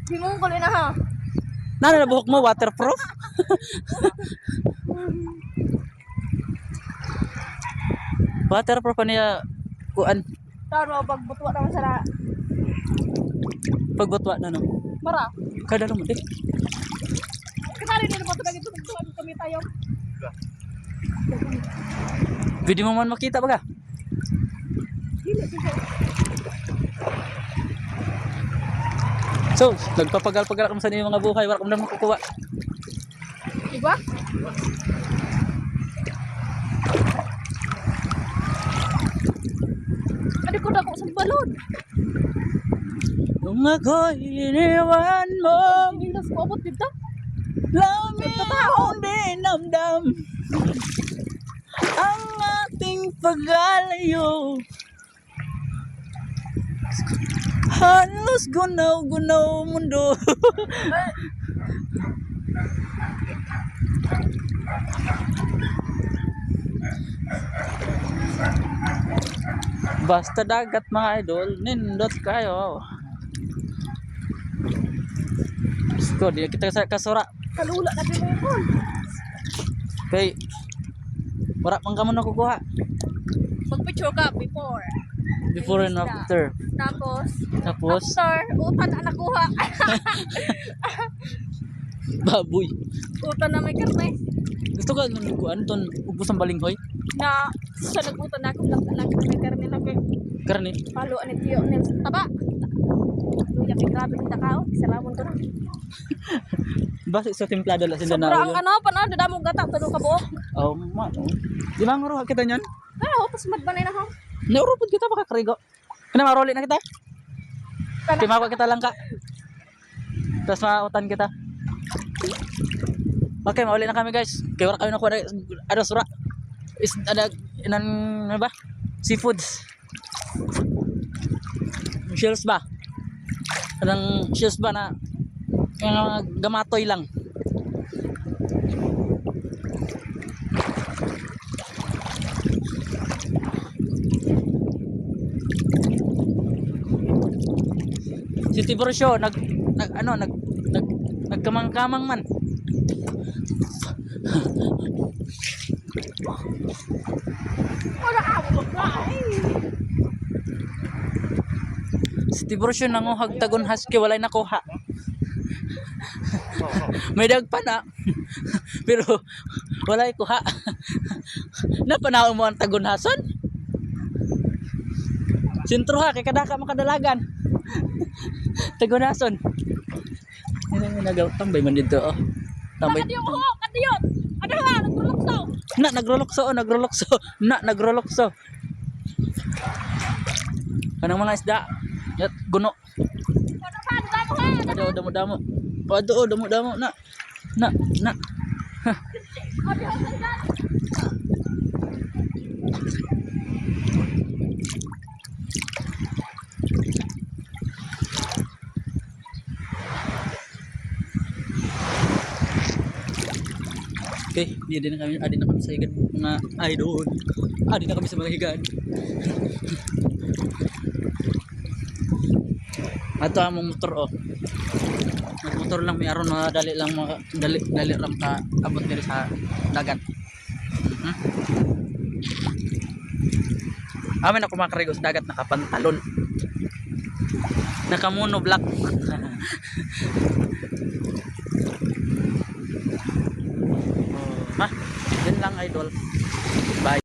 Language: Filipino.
Gimong ko na ha. Nana na buhok mo waterproof? Waterproof pa niya kuan Taro pagbutwa naman sa pagbutwa na no. Mara. Kada mo di. Kasali din mo pag ito kami tayo. Video mo man makita baga. So, nagpapagal-pagal kamo sa inyo mga buhay, wala ko na makukuha. Diba? Ano ko na ko sa balon? Kung ako'y iniwan mo, Hindi na sumabot dito. lamang dinamdam ang ating pag-alayo. Halos gunaw-gunaw mundo. Basta dagat mga idol, nindot kayo. Sko, di kita sa kasura. Kalula na pinipon. Kay wala pang kamo nakukuha. Magpicture ka before. Before and after. Tapos, Tapos after, utan na nakuha. baboy. Utan na may karne. Gusto ka nung kuan ton ubos ang balinghoy? Na, sa nagutan na ako lang na may karne na kay Karne. palo ani tiyo nil taba. Luya kay grabe kita kao. Salamon to na. Basi sa templado la sila na. Sobrang ano, paano, dadamo gata, tanong ka buok. Oh, ma. Di ba ngaro kita niyan? Pero, pas madbanay na ako. Naurupod kita baka krigo. Kana maroli na kita. Timawa kita lang ka. Tapos mautan kita. Okay, mauli na kami guys. Kaya wala kayo nakuha na ano sura. Is ada inan ano ba? Seafoods. Shells ba? Anong shells ba na yung mga gamatoy lang. Si Tiborcio nagkamang-kamang man. Wala ka mo ba? Si Tiborcio nanguhag tagon husky walay nakuha. May dagpa na. Pero walay kuha. Napanaw mo ang tagon hason? Sintro ha kay kada ka makadalagan. Tagon hason. Ini nagaw tambay man dito oh. Tambay. Kadiyot mo, kadiyot. Ano ha, nagrulukso. Nagrolokso. Nagrolokso. Kanang mga isda. Yat guno. Ano pa, damo ha. Ada damo-damo. Aduh, damo-damo na. Kadiyot na. Okay, adi na kami sa higad mga idol. Adi na kami sa mga higad. Ato among motor oh. Motor lang may aron mga dali lang mga dali ram ka abot diri sa dagat. Amin ako makarigo sa dagat nakapantalon. Nakamono black. Ha? Yan lang idol. Bye.